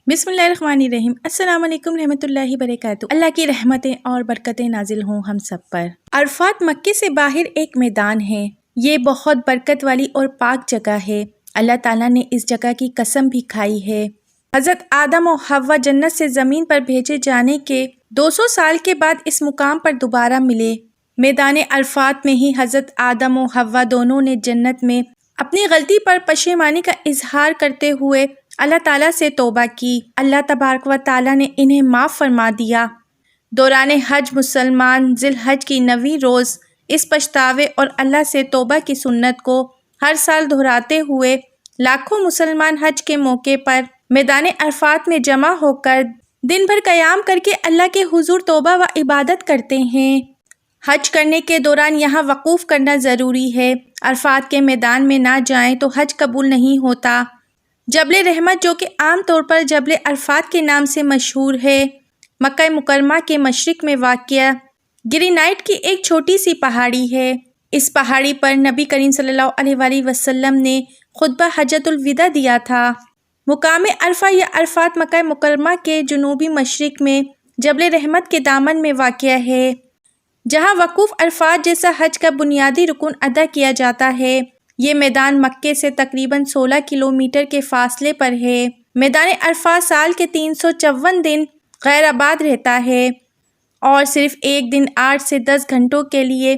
बिस्मिल्लाहिर्रहमानिर्रहीम। अस्सलाम वालेकुम रहमतुल्लाहि बरकातहू। अल्लाह की रहमतें और बरकतें नाजिल हों हम सब पर। अरफात मक्के से बाहर एक मैदान है। ये बहुत बरकत वाली और पाक जगह है। अल्लाह ताला ने इस जगह की कसम भी खाई है। हज़रत आदम और हव्वा जन्नत से ज़मीन पर भेजे जाने के 200 साल के बाद इस मुकाम पर दोबारा मिले। मैदान अरफात में ही हज़रत आदम और हव्वा दोनों ने जन्नत में अपनी गलती पर पशेमानी का इजहार करते हुए अल्लाह ताला से तौबा की। अल्लाह तबारक व ताला ने इन्हें माफ़ फरमा दिया। दौरान हज मुसलमान ज़िल हज की 9वीं रोज़ इस पछतावे और अल्लाह से तौबा की सुन्नत को हर साल दोहराते हुए लाखों मुसलमान हज के मौके पर मैदान अरफात में जमा होकर दिन भर क़याम करके अल्लाह के हुजूर तौबा व इबादत करते हैं। हज करने के दौरान यहाँ वक़ूफ़ करना ज़रूरी है। अरफात के मैदान में ना जाएं तो हज कबूल नहीं होता। जबल रहमत, जो कि आम तौर पर जबल अरफात के नाम से मशहूर है, मक्का मुकर्रमा के मशरिक़ में वाक़या गिरिनाइट की एक छोटी सी पहाड़ी है। इस पहाड़ी पर नबी करीम सल्लल्लाहु अलैहि वसल्लम ने खुतबा हज्जतुल विदा दिया था। मुकाम अरफा या अरफात मक्का मुकर्रमा के जुनूबी मशरिक़ में जबल रहमत के दामन में वाक़या है, जहाँ वक़ूफ़ अरफात जैसा हज का बुनियादी रुकन अदा किया जाता है। ये मैदान मक्के से तकरीबन 16 किलोमीटर के फासले पर है। मैदान अरफात साल के 354 दिन गैर आबाद रहता है और सिर्फ एक दिन 8 से 10 घंटों के लिए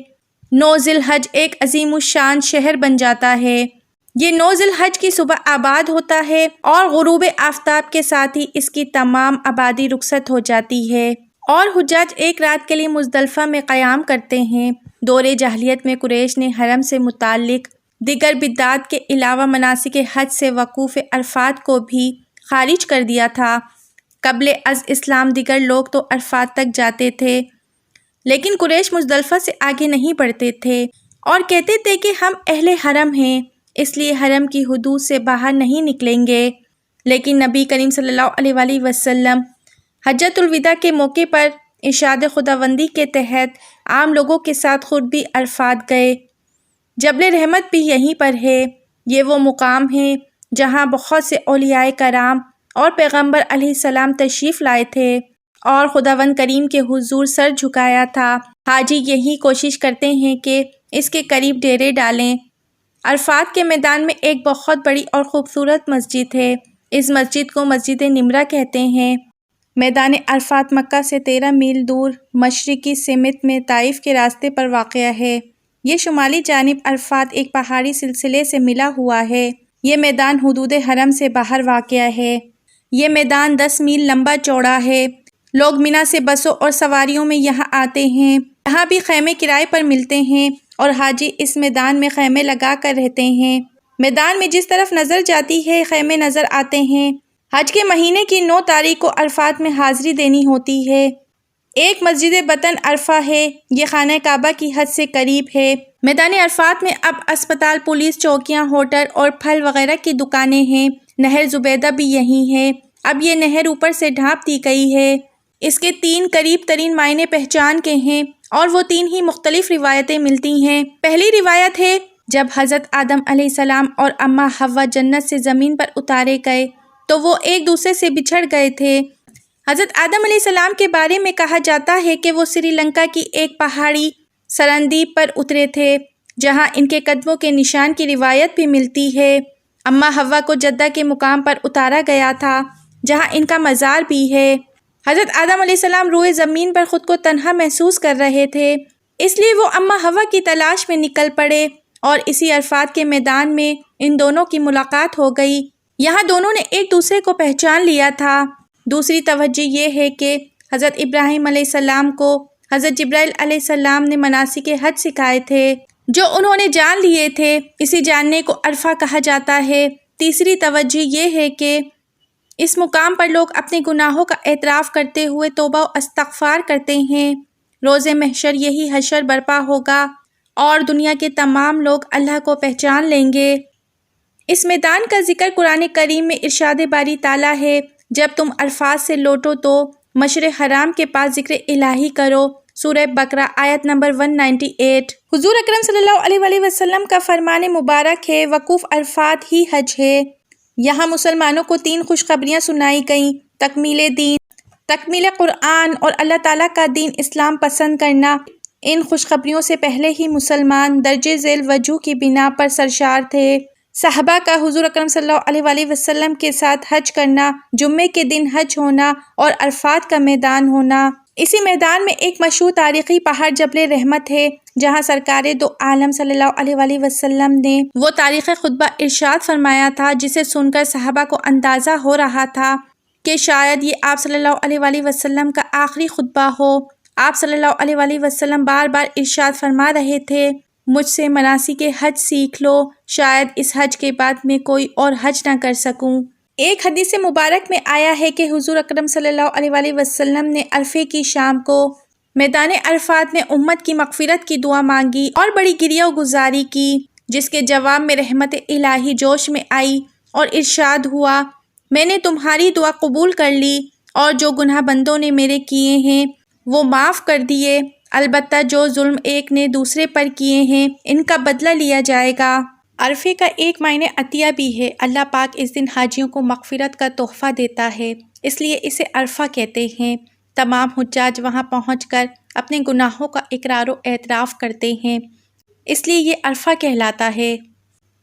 9 ज़िल हज एक अज़ीमुश्शान शहर बन जाता है। ये 9 ज़िल हज की सुबह आबाद होता है और गुरूब आफ्ताब के साथ ही इसकी तमाम आबादी रुखसत हो जाती है और हुज्जाज एक रात के लिए मुज़दलिफ़ा में क़याम करते हैं। दौरे जाहिलियत में कुरैश ने हरम से मुताल्लिक़ दिगर बिद्दात के अलावा मनासिक हज से वक़ूफ़ अरफात को भी खारिज कर दिया था। क़ब्ल अज़ इस्लाम दिगर लोग तो अरफात तक जाते थे, लेकिन कुरैश मुज़दलिफ़ा से आगे नहीं बढ़ते थे और कहते थे कि हम अहले हरम हैं, इसलिए हरम की हुदूद से बाहर नहीं निकलेंगे। लेकिन नबी करीम सल्लल्लाहु अलैहि वसल्लम हज्जतुल विदा के मौके पर इरशाद खुदावंदी के तहत आम लोगों के साथ खुद भी अरफात गए। जबल रहमत भी यहीं पर है। ये वो मुकाम है जहाँ बहुत से औलियाए कराम और पैगम्बर अलैहिस्सलाम तशरीफ़ लाए थे और खुदावंद करीम के हुजूर सर झुकाया था। हाजी यही कोशिश करते हैं कि इसके करीब डेरे डालें। अरफात के मैदान में एक बहुत बड़ी और ख़ूबसूरत मस्जिद है। इस मस्जिद को मस्जिद निमरा कहते हैं। मैदान अरफात मक्का से 13 मील दूर मशरिकी सिमत में ताइफ के रास्ते पर वाक़या है। ये शुमाली जानिब अरफात एक पहाड़ी सिलसिले से मिला हुआ है। ये मैदान हुदूद हरम से बाहर वाक़या है। ये मैदान 10 मील लंबा चौड़ा है। लोग मिना से बसों और सवारियों में यहाँ आते हैं। यहाँ भी खैमे किराए पर मिलते हैं और हाजी इस मैदान में खैमे लगा कर रहते हैं। मैदान में जिस तरफ नज़र जाती है खैमे नज़र आते हैं। हज के महीने की 9 तारीख को अरफात में हाज़िरी देनी होती है। एक मस्जिद बतन अरफा है। ये खाना काबा की हद से करीब है। मैदान अरफात में अब अस्पताल, पुलिस चौकियाँ, होटल और फल वगैरह की दुकानें हैं। नहर जुबैदा भी यहीं है। अब ये नहर ऊपर से ढाँप दी गई है। इसके 3 करीब तरीन मायने पहचान के हैं और वो 3 ही मुख्तलिफ रिवायतें मिलती हैं। पहली रिवायत है जब हज़रत आदम अलैहिस्सलाम और अम्मा हव्वा जन्नत से ज़मीन पर उतारे गए तो वो एक दूसरे से बिछड़ गए थे। हज़रत आदम अलैहिस्सलाम के बारे में कहा जाता है कि वो श्रीलंका की एक पहाड़ी सरनदीप पर उतरे थे, जहाँ इनके कदमों के निशान की रिवायत भी मिलती है। अम्मा हव्वा को जद्दा के मुकाम पर उतारा गया था, जहाँ इनका मज़ार भी है। हज़रत आदम अलैहिस्सलाम रोए ज़मीन पर ख़ुद को तन्हा महसूस कर रहे थे, इसलिए वो अम्मा हव्वा की तलाश में निकल पड़े और इसी अरफात के मैदान में इन दोनों की मुलाकात हो गई। यहाँ दोनों ने एक दूसरे को पहचान लिया था। दूसरी तवज्जो ये है कि हज़रत इब्राहीम अलैहिस्सलाम को हज़रत जिब्राइल अलैहिस्सलाम ने मनासिक हज सिखाए थे, जो उन्होंने जान लिए थे। इसी जानने को अरफा कहा जाता है। तीसरी तवज्जो ये है कि इस मुकाम पर लोग अपने गुनाहों का एतराफ़ करते हुए तौबा व इस्तग़फ़ार करते हैं। रोज़े महशर यही हशर बर्पा होगा और दुनिया के तमाम लोग अल्लाह को पहचान लेंगे। इस मैदान का जिक्र कुरान करीम में इरशाद बारी ताला है, जब तुम अरफात से लौटो तो मशर हराम के पास ज़िक्र इलाही करो। सूरह बकरा आयत नंबर 198। हुजूर अकरम सल्लल्लाहु अलैहि वसल्लम का फरमान मुबारक है, वक़ूफ़ अरफात ही हज है। یہاں مسلمانوں کو 3 خوشخبریاں سنائی گئیں: تکمیل دین، تکمیل قرآن اور اللہ تعالیٰ کا دین اسلام پسند کرنا۔ ان خوشخبریوں سے پہلے ہی مسلمان درجہ ذیل وجوہ کی بنا پر سرشار تھے۔ صحابہ کا حضور اکرم صلی اللہ علیہ وآلہ وسلم کے ساتھ حج کرنا، جمعے کے دن حج ہونا اور عرفات کا میدان ہونا۔ اسی میدان میں ایک مشہور تاریخی پہاڑ جبل رحمت ہے، جہاں سرکار دو عالم صلی اللہ علیہ وآلہ وسلم نے وہ تاریخی خطبہ ارشاد فرمایا تھا، جسے سن کر صحابہ کو اندازہ ہو رہا تھا کہ شاید یہ آپ صلی اللہ علیہ وآلہ وسلم کا آخری خطبہ ہو۔ آپ صلی اللہ علیہ وآلہ وسلم بار بار ارشاد فرما رہے تھے، مجھ سے مناسک حج سیکھ لو، شاید اس حج کے بعد میں کوئی اور حج نہ کر سکوں۔ ایک حدیث مبارک میں آیا ہے کہ حضور اکرم صلی اللہ علیہ وآلہ وسلم نے عرفے کی شام کو میدان عرفات میں امت کی مغفرت کی دعا مانگی اور بڑی گریہ و گزاری کی، جس کے جواب میں رحمت الہی جوش میں آئی اور ارشاد ہوا، میں نے تمہاری دعا قبول کر لی اور جو گناہ بندوں نے میرے کیے ہیں وہ معاف کر دیے، البتہ جو ظلم ایک نے دوسرے پر کیے ہیں ان کا بدلہ لیا جائے گا۔ عرفے کا ایک معنی عطیہ بھی ہے۔ اللہ پاک اس دن حاجیوں کو مغفرت کا تحفہ دیتا ہے، اس لیے اسے عرفہ کہتے ہیں۔ تمام حجاج وہاں پہنچ کر اپنے گناہوں کا اقرار و اعتراف کرتے ہیں، اس لیے یہ عرفہ کہلاتا ہے۔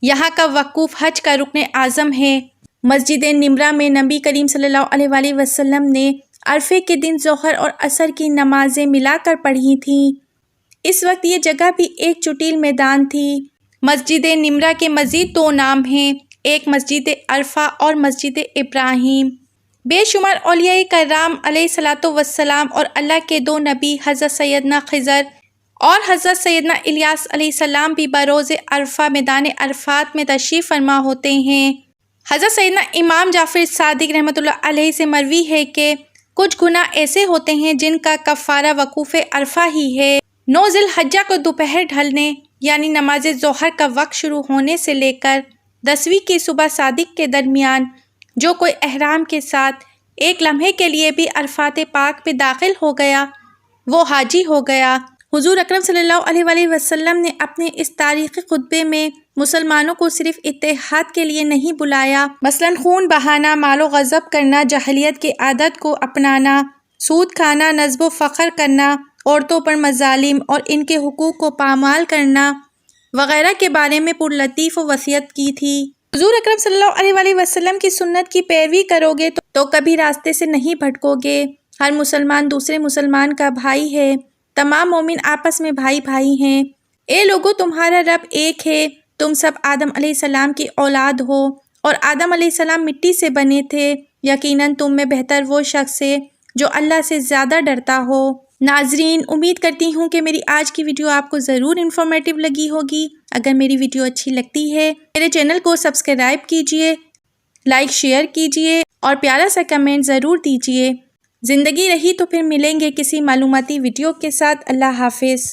یہاں کا وقوف حج کا رکن اعظم ہے۔ مسجد نمرہ میں نبی کریم صلی اللہ علیہ وآلہ وسلم نے عرفے کے دن ظہر اور عصر کی نمازیں ملا کر پڑھی تھیں۔ اس وقت یہ جگہ بھی ایک چٹیل میدان تھی۔ مسجد نمرہ کے مزید 2 نام ہیں، ایک مسجد عرفہ اور مسجد ابراہیم۔ بے شمار اولیاء کرام علیہ الصلوۃ والسلام اور اللہ کے 2 نبی حضرت سیدنا خضر اور حضرت سیدنا الیاس علیہ السلام بھی بروز عرفہ میدان عرفات میں تشریف فرما ہوتے ہیں۔ حضرت سیدنا امام جعفر صادق رحمۃ اللہ علیہ سے مروی ہے کہ کچھ گناہ ایسے ہوتے ہیں جن کا کفارہ وقوف عرفہ ہی ہے۔ 9 ذی الحجہ کو دوپہر ڈھلنے یعنی نماز ظہر کا وقت شروع ہونے سے لے کر 10ویں کی صبح صادق کے درمیان جو کوئی احرام کے ساتھ ایک لمحے کے لیے بھی عرفات پاک میں داخل ہو گیا وہ حاجی ہو گیا۔ حضور اکرم صلی اللہ علیہ وآلہ وسلم نے اپنے اس تاریخی خطبے میں مسلمانوں کو صرف اتحاد کے لیے نہیں بلایا، مثلاً خون بہانا، مال و غصب کرنا، جاہلیت کے عادت کو اپنانا، سود کھانا، نصب و فخر کرنا، عورتوں پر مظالم اور ان کے حقوق کو پامال کرنا وغیرہ کے بارے میں پرلطیف و وصیت کی تھی۔ حضور اکرم صلی اللہ علیہ وآلہ وسلم کی سنت کی پیروی کرو گے تو کبھی راستے سے نہیں بھٹکو گے۔ ہر مسلمان دوسرے مسلمان کا بھائی ہے، تمام مومن آپس میں بھائی بھائی ہیں۔ اے لوگو، تمہارا رب ایک ہے، تم سب آدم علیہ السلام کی اولاد ہو اور آدم علیہ السلام مٹی سے بنے تھے، یقیناً تم میں بہتر وہ شخص ہے جو اللہ سے زیادہ ڈرتا ہو۔ ناظرین، امید کرتی ہوں کہ میری آج کی ویڈیو آپ کو ضرور انفارمیٹیو لگی ہوگی۔ اگر میری ویڈیو اچھی لگتی ہے میرے چینل کو سبسکرائب کیجئے، لائک شیئر کیجئے اور پیارا سا کمنٹ ضرور دیجئے۔ زندگی رہی تو پھر ملیں گے کسی معلوماتی ویڈیو کے ساتھ۔ اللہ حافظ۔